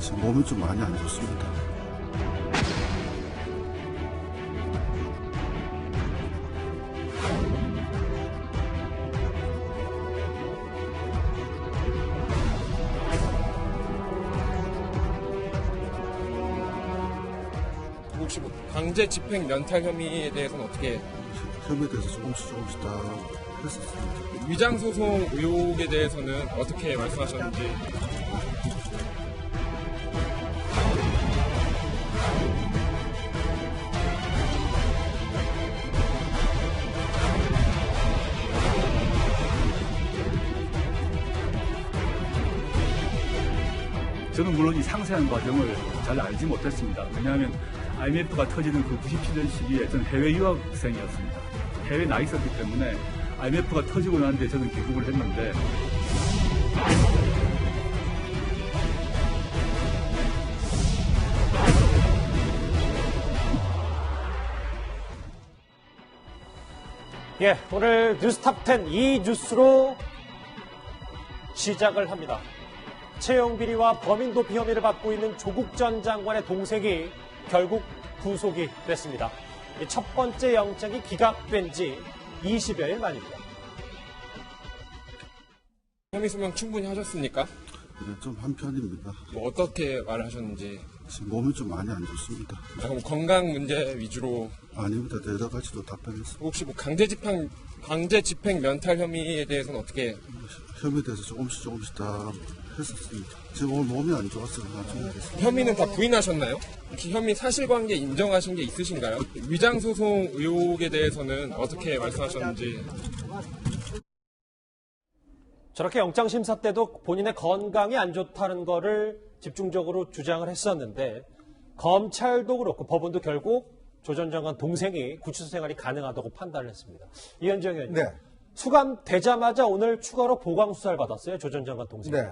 지금 몸이 좀 많이 안 좋습니다. 혹시 뭐 강제 집행 면탈 혐의에 대해서는 어떻게? 혐의에 대해서 조금씩 다 했었습니다. 위장 소송 의혹에 대해서는 어떻게 말씀하셨는지. 저는 물론 이 상세한 과정을 잘 알지 못했습니다. 왜냐하면 IMF가 터지는 그 97년 시기에 저는 해외 유학생이었습니다. 해외에 나 있었기 때문에 IMF가 터지고 난 뒤에 저는 귀국을 했는데 예, 오늘 뉴스탑10 이 뉴스로 시작을 합니다. 채용비리와 범인도피 혐의를 받고 있는 조국 전 장관의 동생이 결국 구속이 됐습니다. 첫 번째 영장이 기각된 지 20여일 만입니다. 혐의 소명 충분히 하셨습니까? 네, 좀 한편입니다. 뭐 어떻게 말을 하셨는지. 지금 몸이 좀 많이 안 좋습니다. 그럼 건강 문제 위주로. 아닙니다. 여러 가지도 답변했습니다. 혹시 뭐 강제 집행 면탈 혐의에 대해서는 어떻게? 혐의에 대해서 조금씩 다 했었습니다. 지금 오늘 몸이 안 좋아서 나중에 됐습니다. 혐의는 다 부인하셨나요? 혹시 혐의 사실관계 인정하신 게 있으신가요? 위장 소송 의혹에 대해서는 어떻게 말씀하셨는지. 저렇게 영장심사 때도 본인의 건강이 안 좋다는 거를 집중적으로 주장을 했었는데 검찰도 그렇고 법원도 결국 조 전 장관 동생이 구치소 생활이 가능하다고 판단을 했습니다. 이현정 의원님. 네. 수감되자마자 오늘 추가로 보강 수사를 받았어요. 조 전 장관 동생. 네.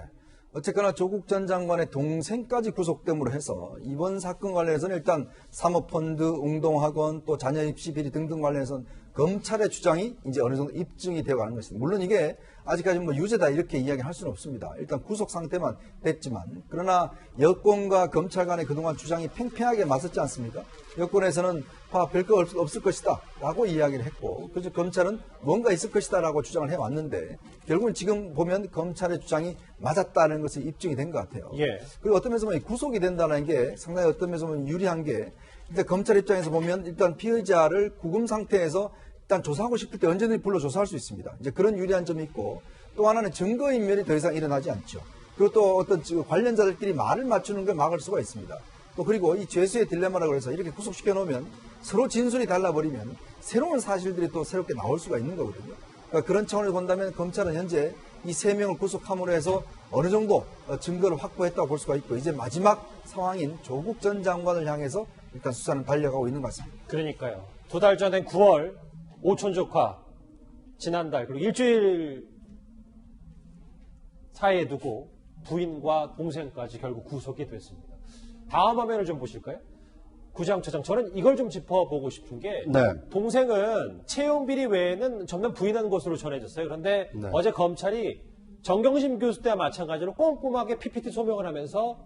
어쨌거나 조국 전 장관의 동생까지 구속됨으로 해서 이번 사건 관련해서는 일단 사모펀드, 웅동학원, 또 자녀 입시 비리 등등 관련해서는 검찰의 주장이 이제 어느 정도 입증이 되어 가는 것입니다. 물론 이게 아직까지 뭐 유죄다 이렇게 이야기할 수는 없습니다. 일단 구속 상태만 됐지만 그러나 여권과 검찰 간의 그동안 주장이 팽팽하게 맞섰지 않습니까? 여권에서는 별거 없을 것이다 라고 이야기를 했고 그래서 검찰은 뭔가 있을 것이다 라고 주장을 해왔는데 결국은 지금 보면 검찰의 주장이 맞았다는 것이 입증이 된 것 같아요. 예. 그리고 어떤 면에서 보면 구속이 된다는 게 상당히 어떤 면에서 보면 유리한 게 일단 검찰 입장에서 보면 일단 피의자를 구금 상태에서 일단 조사하고 싶을 때 언제든지 불러 조사할 수 있습니다. 이제 그런 유리한 점이 있고 또 하나는 증거인멸이 더 이상 일어나지 않죠. 그리고 또 어떤 관련자들끼리 말을 맞추는 걸 막을 수가 있습니다. 또 그리고 이 죄수의 딜레마라고 해서 이렇게 구속시켜 놓으면 서로 진술이 달라버리면 새로운 사실들이 또 새롭게 나올 수가 있는 거거든요. 그러니까 그런 차원에서 본다면 검찰은 현재 이 3명을 구속함으로 해서 어느 정도 증거를 확보했다고 볼 수가 있고 이제 마지막 상황인 조국 전 장관을 향해서 일단 수사는 달려가고 있는 것 같습니다. 그러니까요. 2달 전엔 9월 오촌 조카 지난달 그리고 일주일 사이에 두고 부인과 동생까지 결국 구속이 됐습니다. 다음 화면을 좀 보실까요? 구장처장 저는 이걸 좀 짚어보고 싶은 게 네. 동생은 채용비리 외에는 전면 부인한 것으로 전해졌어요. 그런데 네. 어제 검찰이 정경심 교수 때와 마찬가지로 꼼꼼하게 PPT 소명을 하면서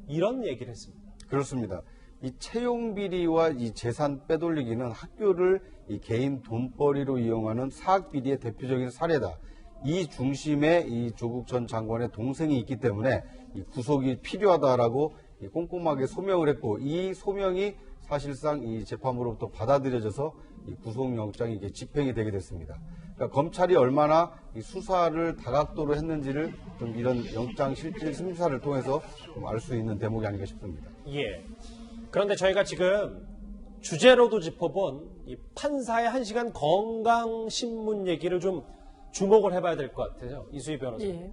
이런 얘기를 했습니다. 그렇습니다. 이 채용 비리와 이 재산 빼돌리기는 학교를 이 개인 돈벌이로 이용하는 사학 비리의 대표적인 사례다. 이 중심에 이 조국 전 장관의 동생이 있기 때문에 이 구속이 필요하다라고 이 꼼꼼하게 소명을 했고 이 소명이 사실상 이 재판부로부터 받아들여져서 이 구속영장이 이게 집행이 되게 됐습니다. 그러니까 검찰이 얼마나 이 수사를 다각도로 했는지를 좀 이런 영장 실질 심사를 통해서 알 수 있는 대목이 아닌가 싶습니다. 예. 그런데 저희가 지금 주제로도 짚어본 이 판사의 1시간 건강신문 얘기를 좀 주목을 해봐야 될 것 같아요. 이수희 변호사님. 예.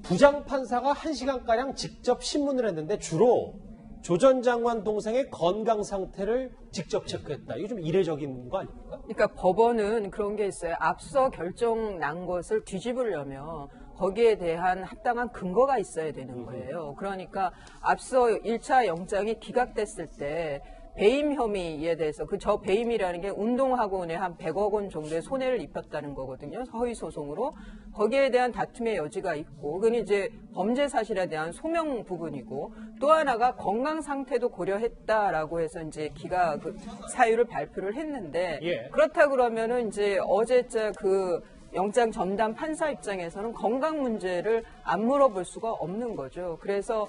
부장판사가 1시간가량 직접 신문을 했는데 주로 조 전 장관 동생의 건강 상태를 직접 체크했다. 이거 좀 이례적인 거 아닙니까? 그러니까 법원은 그런 게 있어요. 앞서 결정 난 것을 뒤집으려면 거기에 대한 합당한 근거가 있어야 되는 거예요. 그러니까 앞서 1차 영장이 기각됐을 때 배임 혐의에 대해서 저 배임이라는 게 운동학원에 한 100억 원 정도의 손해를 입혔다는 거거든요. 허위 소송으로. 거기에 대한 다툼의 여지가 있고, 그건 이제 범죄 사실에 대한 소명 부분이고, 또 하나가 건강 상태도 고려했다라고 해서 이제 기가 그 사유를 발표를 했는데, 예. 그렇다 그러면은 이제 어제 그 영장 전담 판사 입장에서는 건강 문제를 안 물어볼 수가 없는 거죠. 그래서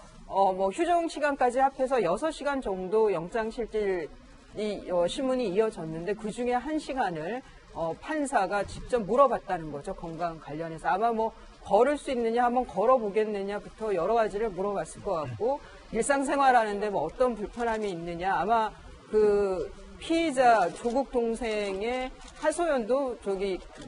휴정 시간까지 합해서 6시간 정도 영장실질 신문이 이어졌는데 그 중에 1시간을 판사가 직접 물어봤다는 거죠. 건강 관련해서. 아마 걸을 수 있느냐, 한번 걸어보겠느냐부터 여러 가지를 물어봤을 것 같고, 일상생활하는데 어떤 불편함이 있느냐, 아마 그 피의자 조국 동생의 하소연도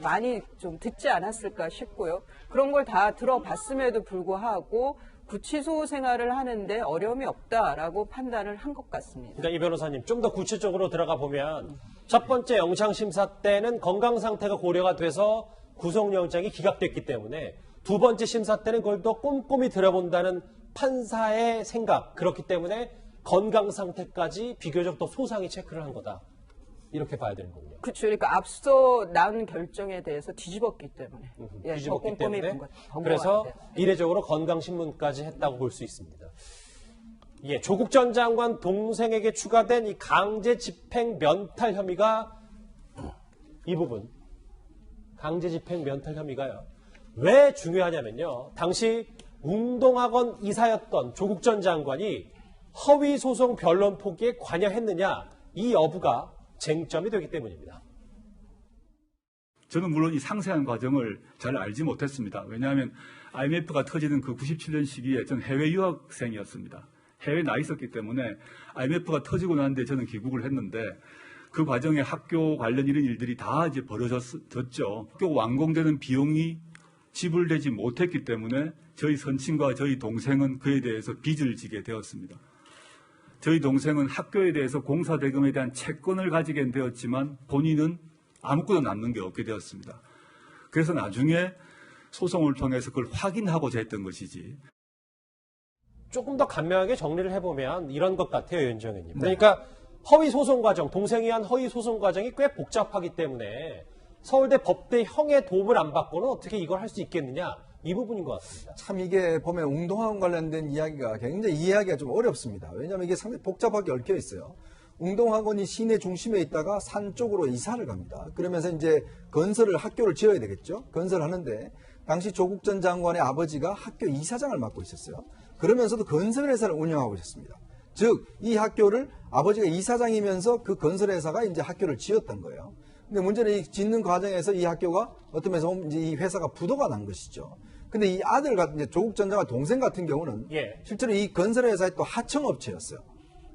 많이 좀 듣지 않았을까 싶고요. 그런 걸 다 들어봤음에도 불구하고 구치소 생활을 하는데 어려움이 없다라고 판단을 한 것 같습니다. 그러니까 이 변호사님, 좀 더 구체적으로 들어가 보면 첫 번째 영장심사 때는 건강 상태가 고려가 돼서 구속영장이 기각됐기 때문에 두 번째 심사 때는 그걸 더 꼼꼼히 들여본다는 판사의 생각, 그렇기 때문에 건강 상태까지 비교적 더 소상히 체크를 한 거다. 이렇게 봐야 되는군요. 그렇죠. 그러니까 앞서 난 결정에 대해서 뒤집었기 때문에. 뒤집었기 더 꼼꼼히 때문에. 본 그래서 것 같아요. 이례적으로 건강신문까지 했다고 볼 수 있습니다. 예, 조국 전 장관 동생에게 추가된 이 강제 집행 면탈 혐의가 이 부분. 강제 집행 면탈 혐의가요. 왜 중요하냐면요. 당시 웅동학원 이사였던 조국 전 장관이 허위 소송 변론 포기에 관여했느냐, 이 여부가 쟁점이 되기 때문입니다. 저는 물론 이 상세한 과정을 잘 알지 못했습니다. 왜냐하면 IMF가 터지는 그 97년 시기에 저는 해외 유학생이었습니다. 해외에 나 있었기 때문에 IMF가 터지고 난 뒤에 저는 귀국을 했는데 그 과정에 학교 관련 이런 일들이 다 이제 벌어졌죠. 학교 완공되는 비용이 지불되지 못했기 때문에 저희 선친과 저희 동생은 그에 대해서 빚을 지게 되었습니다. 저희 동생은 학교에 대해서 공사대금에 대한 채권을 가지게 되었지만 본인은 아무것도 남는 게 없게 되었습니다. 그래서 나중에 소송을 통해서 그걸 확인하고자 했던 것이지. 조금 더 간명하게 정리를 해보면 이런 것 같아요, 윤정혜님. 그러니까 허위 소송 과정, 동생이 한 허위 소송 과정이 꽤 복잡하기 때문에 서울대 법대 형의 도움을 안 받고는 어떻게 이걸 할 수 있겠느냐, 이 부분인 것 같습니다. 참 이게 보면 웅동학원 관련된 이야기가 굉장히 이해하기가 좀 어렵습니다. 왜냐하면 이게 상당히 복잡하게 얽혀 있어요. 웅동학원이 시내 중심에 있다가 산 쪽으로 이사를 갑니다. 그러면서 이제 학교를 지어야 되겠죠. 건설을 하는데 당시 조국 전 장관의 아버지가 학교 이사장을 맡고 있었어요. 그러면서도 건설회사를 운영하고 있었습니다. 즉, 이 학교를 아버지가 이사장이면서 그 건설회사가 이제 학교를 지었던 거예요. 근데 문제는 이 짓는 과정에서 이 학교가 어떤 면에서 보면 이제 이 회사가 부도가 난 것이죠. 근데 이 아들 같은 이제 조국 전 장관 동생 같은 경우는 실제로 이 건설회사의 또 하청업체였어요.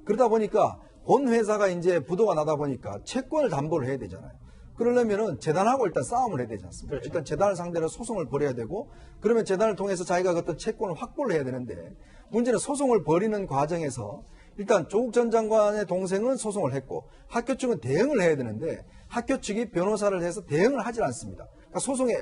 그러다 보니까 본 회사가 이제 부도가 나다 보니까 채권을 담보를 해야 되잖아요. 그러려면은 재단하고 일단 싸움을 해야 되지 않습니까? 그렇죠. 일단 재단을 상대로 소송을 벌여야 되고, 그러면 재단을 통해서 자기가 어떤 채권을 확보를 해야 되는데, 문제는 소송을 벌이는 과정에서 일단 조국 전 장관의 동생은 소송을 했고 학교 측은 대응을 해야 되는데 학교 측이 변호사를 해서 대응을 하질 않습니다. 그러니까 소송에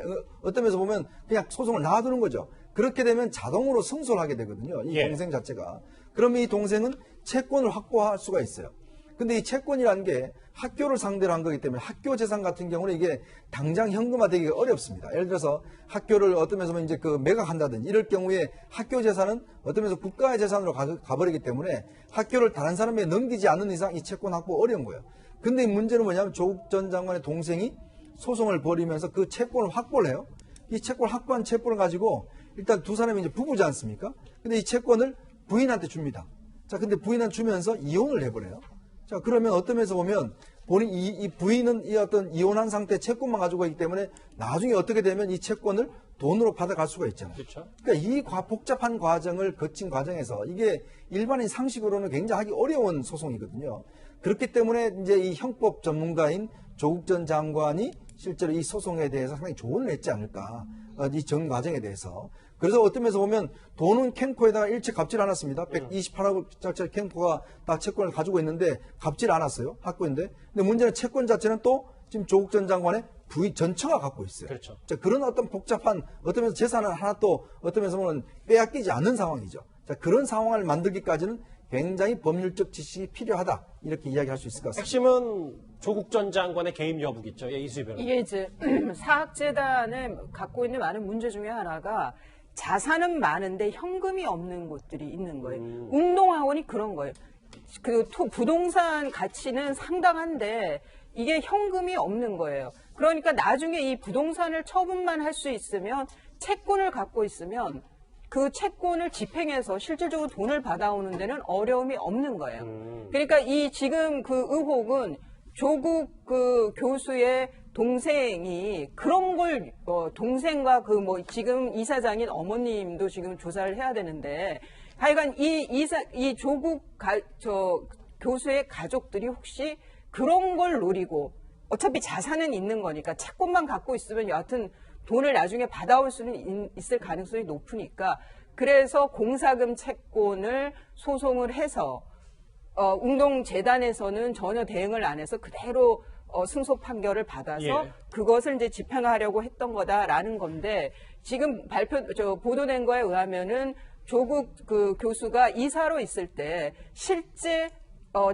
어떤 면에서 보면 그냥 소송을 놔두는 거죠. 그렇게 되면 자동으로 승소를 하게 되거든요. 이 동생 자체가. 그러면 이 동생은 채권을 확보할 수가 있어요. 근데 이 채권이라는 게 학교를 상대로 한 거기 때문에 학교 재산 같은 경우는 이게 당장 현금화되기가 어렵습니다. 예를 들어서 학교를 어떤 면에서 이제 그 매각한다든지 이럴 경우에 학교 재산은 어떤 면에서 국가의 재산으로 가버리기 때문에 학교를 다른 사람에게 넘기지 않는 이상 이 채권 확보 어려운 거예요. 근데 이 문제는 뭐냐면 조국 전 장관의 동생이 소송을 벌이면서 그 채권을 확보를 해요. 이 채권을 확보한 채권을 가지고 일단 두 사람이 이제 부부지 않습니까? 근데 이 채권을 부인한테 줍니다. 자, 근데 부인한테 주면서 이혼을 해버려요. 자, 그러면 어떤 면에서 보면 본인 이 부인은 이 어떤 이혼한 상태 채권만 가지고 있기 때문에 나중에 어떻게 되면 이 채권을 돈으로 받아갈 수가 있잖아요. 그렇죠. 그러니까 이 복잡한 과정을 거친 과정에서 이게 일반인 상식으로는 굉장히 하기 어려운 소송이거든요. 그렇기 때문에 이제 이 형법 전문가인 조국 전 장관이 실제로 이 소송에 대해서 상당히 조언을 했지 않을까. 이 전 과정에 대해서. 그래서 어떤 면에서 보면 돈은 캔코에다가 일체 갚질 않았습니다. 128억짜리 캔코가 다 채권을 가지고 있는데 갚질 않았어요. 학교인데. 근데 문제는 채권 자체는 또 지금 조국 전 장관의 부인 전처가 갖고 있어요. 그렇죠. 자, 그런 어떤 복잡한 어떤 면에서 재산을 하나 또 어떤 면에서 보면 빼앗기지 않는 상황이죠. 자, 그런 상황을 만들기까지는 굉장히 법률적 지식이 필요하다 이렇게 이야기할 수 있을 것 같습니다. 핵심은 조국 전 장관의 개입 여부겠죠. 예, 이수희 변호사. 이게 이제 사학재단에 갖고 있는 많은 문제 중에 하나가 자산은 많은데 현금이 없는 곳들이 있는 거예요. 웅동학원이 그런 거예요. 그 부동산 가치는 상당한데 이게 현금이 없는 거예요. 그러니까 나중에 이 부동산을 처분만 할 수 있으면 채권을 갖고 있으면 그 채권을 집행해서 실질적으로 돈을 받아오는 데는 어려움이 없는 거예요. 그러니까 이 지금 그 의혹은 조국 그 교수의 동생이 그런 걸 동생과 그 뭐 지금 이사장인 어머님도 지금 조사를 해야 되는데 하여간 이 조국 교수의 가족들이 혹시 그런 걸 노리고 어차피 자산은 있는 거니까 채권만 갖고 있으면 여하튼 돈을 나중에 받아올 수는 있을 가능성이 높으니까 그래서 공사금 채권을 소송을 해서 웅동재단에서는 전혀 대응을 안 해서 그대로 승소 판결을 받아서 예. 그것을 이제 집행하려고 했던 거다라는 건데 지금 보도된 거에 의하면은 조국 그 교수가 이사로 있을 때 실제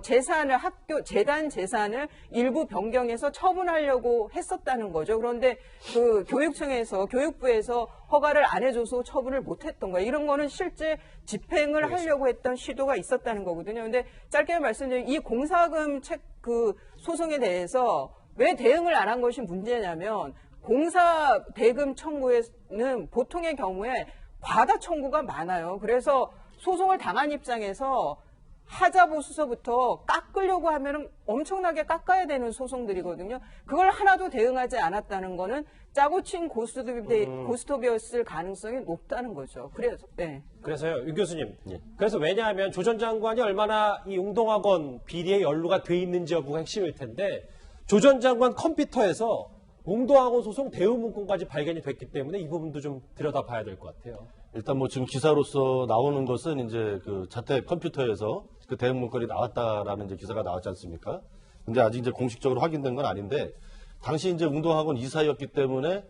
재산을 재단 재산을 일부 변경해서 처분하려고 했었다는 거죠. 그런데 그 교육부에서 허가를 안 해줘서 처분을 못했던 거예요. 이런 거는 실제 집행을 하려고 했던 시도가 있었다는 거거든요. 근데 짧게 말씀드리면 이 공사금 그 소송에 대해서 왜 대응을 안 한 것이 문제냐면 공사 대금 청구에는 보통의 경우에 과다 청구가 많아요. 그래서 소송을 당한 입장에서 하자보수서부터 깎으려고 하면은 엄청나게 깎아야 되는 소송들이거든요. 그걸 하나도 대응하지 않았다는 거는 짜고 친 고스톱이었을 가능성이 높다는 거죠. 그래서, 네. 그래서요, 유 교수님. 그래서 왜냐하면 조 전 장관이 얼마나 이 웅동학원 비리에 연루가 돼 있는지 여부가 핵심일 텐데 조 전 장관 컴퓨터에서 웅동학원 소송 대응 문건까지 발견이 됐기 때문에 이 부분도 좀 들여다봐야 될 것 같아요. 일단 뭐 지금 기사로서 나오는 것은 이제 그 자택 컴퓨터에서 그 대응 문건이 나왔다라는 이제 기사가 나왔지 않습니까? 근데 아직 이제 공식적으로 확인된 건 아닌데 당시 이제 웅동학원 이사였기 때문에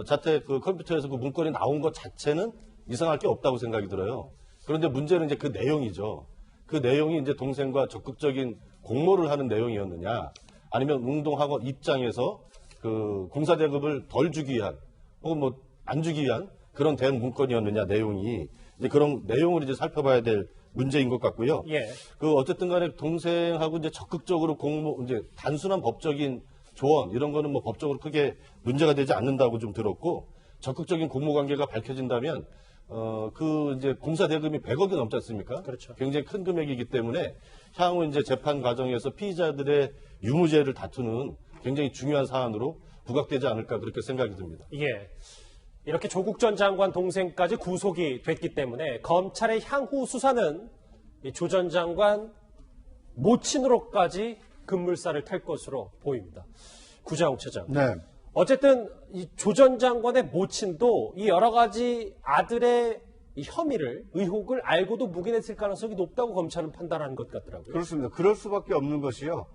자택 그 컴퓨터에서 그 문건이 나온 것 자체는 이상할 게 없다고 생각이 들어요. 그런데 문제는 이제 그 내용이죠. 그 내용이 이제 동생과 적극적인 공모를 하는 내용이었느냐, 아니면 웅동학원 입장에서 그 공사대금을 덜 주기 위한 혹은 뭐 안 주기 위한 그런 대응 문건이었느냐 내용이 이제 그런 내용을 이제 살펴봐야 될 문제인 것 같고요. 예. 그 어쨌든 간에 동생하고 이제 적극적으로 이제 단순한 법적인 조언 이런 거는 뭐 법적으로 크게 문제가 되지 않는다고 좀 들었고 적극적인 공모 관계가 밝혀진다면 그 이제 공사 대금이 100억이 넘지 않습니까? 그렇죠. 굉장히 큰 금액이기 때문에 향후 이제 재판 과정에서 피의자들의 유무죄를 다투는 굉장히 중요한 사안으로 부각되지 않을까 그렇게 생각이 듭니다. 예. 이렇게 조국 전 장관 동생까지 구속이 됐기 때문에 검찰의 향후 수사는 조 전 장관 모친으로까지 급물살을 탈 것으로 보입니다. 구자홍 차장. 네. 어쨌든 이 조 전 장관의 모친도 이 여러 가지 아들의 이 혐의를 의혹을 알고도 묵인했을 가능성이 높다고 검찰은 판단하는 것 같더라고요. 그렇습니다. 그럴 수밖에 없는 것이요.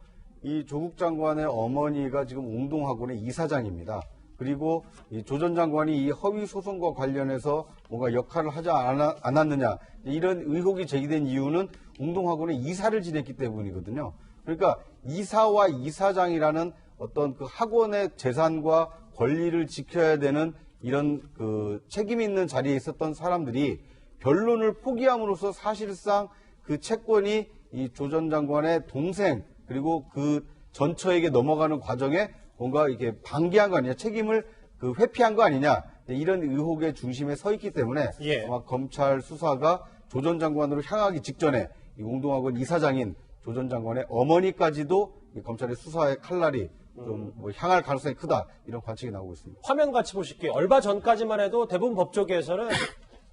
이 조국 장관의 어머니가 지금 웅동학원의 이사장입니다. 그리고 이 조 전 장관이 이 허위 소송과 관련해서 뭔가 역할을 하지 않았느냐 이런 의혹이 제기된 이유는 웅동학원의 이사를 지냈기 때문이거든요. 그러니까 이사와 이사장이라는 어떤 그 학원의 재산과 권리를 지켜야 되는 이런 그 책임 있는 자리에 있었던 사람들이 변론을 포기함으로써 사실상 그 채권이 이 조 전 장관의 동생 그리고 그 전처에게 넘어가는 과정에 뭔가 이렇게 방기한 거 아니냐, 책임을 그 회피한 거 아니냐, 이런 의혹의 중심에 서 있기 때문에 예. 아마 검찰 수사가 조 전 장관으로 향하기 직전에 이 웅동학원 이사장인 조 전 장관의 어머니까지도 이 검찰의 수사의 칼날이 좀 뭐 향할 가능성이 크다 이런 관측이 나오고 있습니다. 화면 같이 보실게요. 얼마 전까지만 해도 대부분 법조계에서는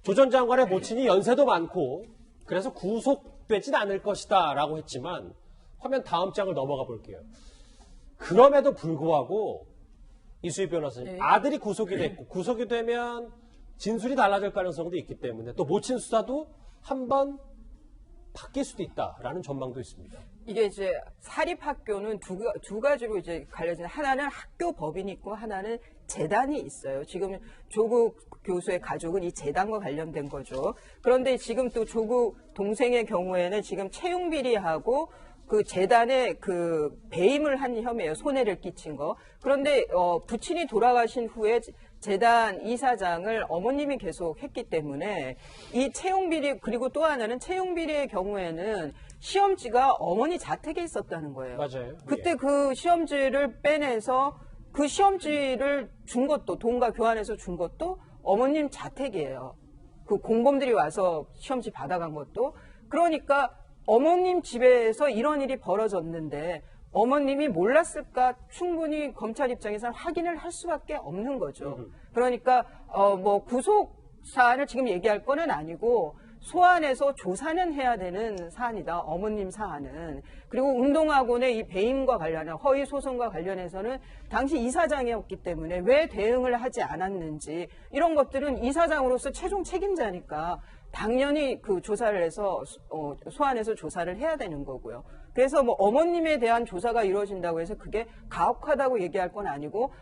조 전 장관의 모친이 연세도 많고 그래서 구속되진 않을 것이다 라고 했지만 화면 다음 장을 넘어가 볼게요. 그럼에도 불구하고 이수희 변호사님, 네. 아들이 구속이 됐고 구속이 되면 진술이 달라질 가능성도 있기 때문에 또 모친 수사도 한번 바뀔 수도 있다라는 전망도 있습니다. 이게 이제 사립학교는 두 가지로 이제 갈려진, 하나는 학교 법인이 있고 하나는 재단이 있어요. 지금 조국 교수의 가족은 이 재단과 관련된 거죠. 그런데 지금 또 조국 동생의 경우에는 지금 채용비리하고 그 재단에 그 배임을 한 혐의예요. 손해를 끼친 거. 그런데 부친이 돌아가신 후에 재단 이사장을 어머님이 계속 했기 때문에 이 채용비리, 그리고 또 하나는 채용비리의 경우에는 시험지가 어머니 자택에 있었다는 거예요. 맞아요. 그때 예. 그 시험지를 빼내서 그 시험지를 준 것도, 돈과 교환해서 준 것도 어머님 자택이에요. 그 공범들이 와서 시험지 받아간 것도. 그러니까 어머님 집에서 이런 일이 벌어졌는데 어머님이 몰랐을까? 충분히 검찰 입장에서는 확인을 할 수밖에 없는 거죠. 그러니까 뭐 구속 사안을 지금 얘기할 거는 아니고 소환해서 조사는 해야 되는 사안이다. 어머님 사안은. 그리고 운동학원의 이 배임과 관련한 허위 소송과 관련해서는 당시 이사장이었기 때문에 왜 대응을 하지 않았는지, 이런 것들은 이사장으로서 최종 책임자니까 당연히 그 조사를 해서 소환해서 조사를 해야 되는 거고요. 그래서 뭐 어머님에 대한 조사가 이루어진다고 해서 그게 가혹하다고 얘기할 건 아니고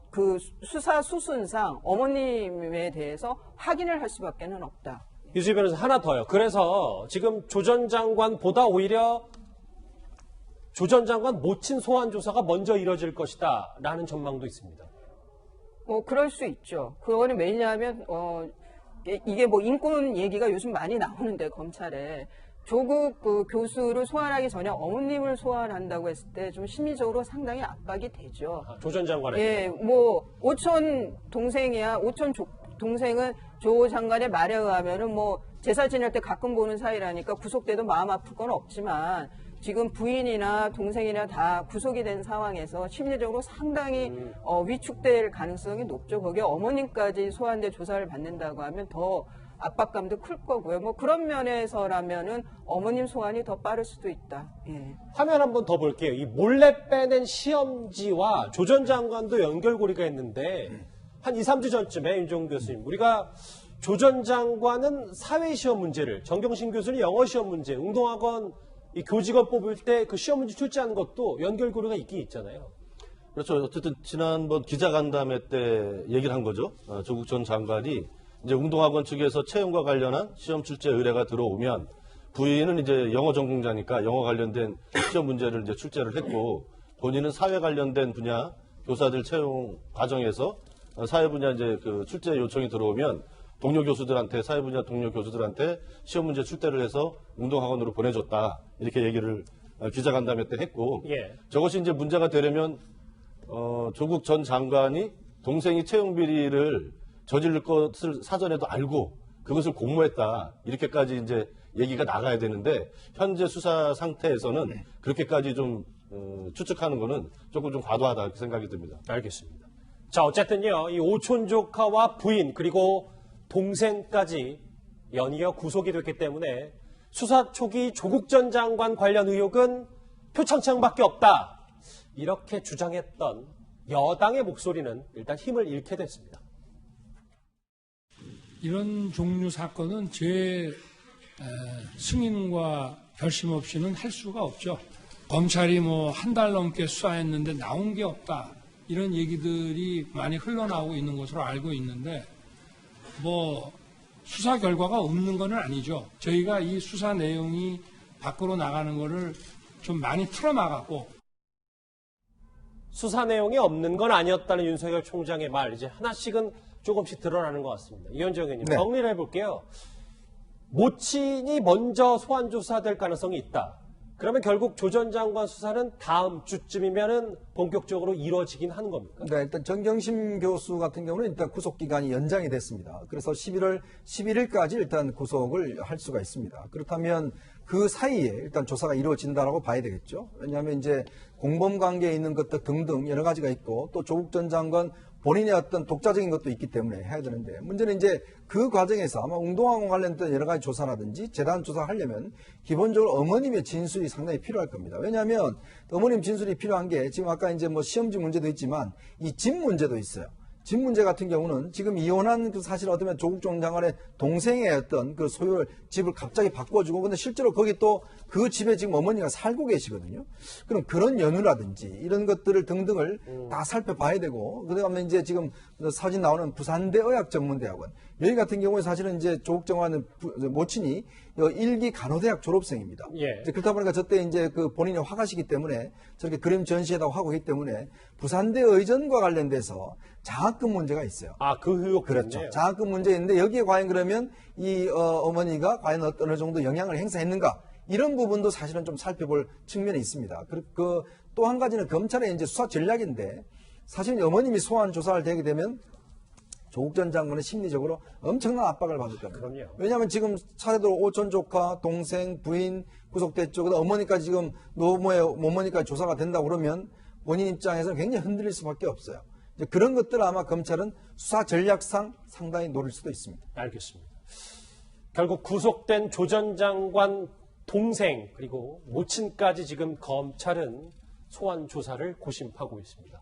그 수사 수순상 어머님에 대해서 확인을 할 수밖에는 없다. 유수희 변호사, 하나 더요. 그래서 지금 조 전 장관보다 오히려 조 전 장관 모친 소환 조사가 먼저 이뤄질 것이다 라는 전망도 있습니다. 그럴 수 있죠. 그거는 왜냐하면 이게 뭐 인권 얘기가 요즘 많이 나오는데 검찰에 조국 그 교수를 소환하기 전에 어머님을 소환한다고 했을 때 좀 심리적으로 상당히 압박이 되죠. 조 전 장관에게. 예, 뭐 오촌 동생이야. 오촌 동생은 조 장관의 말에 의하면은 뭐 제사 지낼 때 가끔 보는 사이라니까 구속돼도 마음 아플 건 없지만 지금 부인이나 동생이나 다 구속이 된 상황에서 심리적으로 상당히 위축될 가능성이 높죠. 거기에 어머님까지 소환돼 조사를 받는다고 하면 더 압박감도 클 거고요. 뭐 그런 면에서라면은 어머님 소환이 더 빠를 수도 있다. 예. 화면 한번 더 볼게요. 이 몰래 빼낸 시험지와 조 전 장관도 연결고리가 있는데 한 2, 3주 전쯤에 윤종국 교수님, 우리가 조 전 장관은 사회시험 문제를, 정경심 교수는 영어시험 문제, 응동학원 이 교직원 뽑을 때 그 시험 문제 출제하는 것도 연결고리가 있긴 있잖아요. 그렇죠. 어쨌든 지난번 기자간담회 때 얘기를 한 거죠. 조국 전 장관이 이제 운동학원 측에서 채용과 관련한 시험 출제 의뢰가 들어오면 부인은 이제 영어 전공자니까 영어 관련된 시험 문제를 이제 출제를 했고 본인은 사회 관련된 분야 교사들 채용 과정에서 사회 분야 이제 그 출제 요청이 들어오면 동료 교수들한테, 사회 분야 동료 교수들한테 시험 문제 출제를 해서 운동학원으로 보내줬다. 이렇게 얘기를 기자간담회 때 했고, 예. 저것이 이제 문제가 되려면, 조국 전 장관이 동생이 채용 비리를 저지를 것을 사전에도 알고 그것을 공모했다. 이렇게까지 이제 얘기가 나가야 되는데, 현재 수사 상태에서는 그렇게까지 좀, 추측하는 거는 조금 좀 과도하다. 이렇게 생각이 듭니다. 알겠습니다. 자, 어쨌든요, 이 오촌 조카와 부인, 그리고 동생까지 연이어 구속이 됐기 때문에 수사 초기 조국 전 장관 관련 의혹은 표창장밖에 없다. 이렇게 주장했던 여당의 목소리는 일단 힘을 잃게 됐습니다. 이런 종류 사건은 제 승인과 결심 없이는 할 수가 없죠. 검찰이 뭐 한 달 넘게 수사했는데 나온 게 없다. 이런 얘기들이 많이 흘러나오고 있는 것으로 알고 있는데 뭐 수사 결과가 없는 건 아니죠. 저희가 이 수사 내용이 밖으로 나가는 거를 좀 많이 틀어막았고 수사 내용이 없는 건 아니었다는 윤석열 총장의 말, 이제 하나씩은 조금씩 드러나는 것 같습니다. 이현정 의원님, 네. 정리를 해볼게요. 모친이 먼저 소환 조사될 가능성이 있다. 그러면 결국 조 전 장관 수사는 다음 주쯤이면은 본격적으로 이루어지긴 하는 겁니까? 네, 일단 정경심 교수 같은 경우는 일단 구속 기간이 연장이 됐습니다. 그래서 11월 11일까지 일단 구속을 할 수가 있습니다. 그렇다면 그 사이에 일단 조사가 이루어진다라고 봐야 되겠죠. 왜냐하면 이제 공범 관계에 있는 것들 등등 여러 가지가 있고 또 조국 전 장관 본인의 어떤 독자적인 것도 있기 때문에 해야 되는데 문제는 이제 그 과정에서 아마 운동학원 관련된 여러 가지 조사라든지 재단 조사를 하려면 기본적으로 어머님의 진술이 상당히 필요할 겁니다. 왜냐하면 어머님 진술이 필요한 게 지금 아까 이제 뭐 시험지 문제도 있지만 이 집 문제도 있어요. 집 문제 같은 경우는 지금 이혼한 그 사실 어쩌면 조국 전 장관의 동생의 어떤 그 소유를 집을 갑자기 바꿔주고 근데 실제로 거기 또 그 집에 지금 어머니가 살고 계시거든요. 그럼 그런 연유라든지 이런 것들을 등등을 다 살펴봐야 되고 그다음에 이제 지금 사진 나오는 부산대 의학전문대학원 여기 같은 경우에 사실은 이제 조국 전 장관 모친이 1기 간호대학 졸업생입니다. 예. 이제 그렇다 보니까 저때 이제 그 본인이 화가시기 때문에 저렇게 그림 전시회도 하고 있기 때문에 부산대 의전과 관련돼서 장학금 문제가 있어요. 아, 그 의혹 그렇죠. 장학금 문제인데 여기에 과연 그러면 이 어머니가 과연 어느 정도 영향을 행사했는가 이런 부분도 사실은 좀 살펴볼 측면이 있습니다. 그 또 한 가지는 검찰의 이제 수사 전략인데 사실 어머님이 소환 조사를 되게 되면 조국 전 장관은 심리적으로 엄청난 압박을 받을 겁니다. 그럼요. 왜냐하면 지금 차례대로 오촌 조카, 동생, 부인 구속됐죠. 그다음 어머니까지 지금 노모의 어머니까지 조사가 된다고 그러면 본인 입장에서는 굉장히 흔들릴 수밖에 없어요. 이제 그런 것들을 아마 검찰은 수사 전략상 상당히 노릴 수도 있습니다. 알겠습니다. 결국 구속된 조 전 장관 동생 그리고 모친까지 지금 검찰은 소환 조사를 고심하고 있습니다.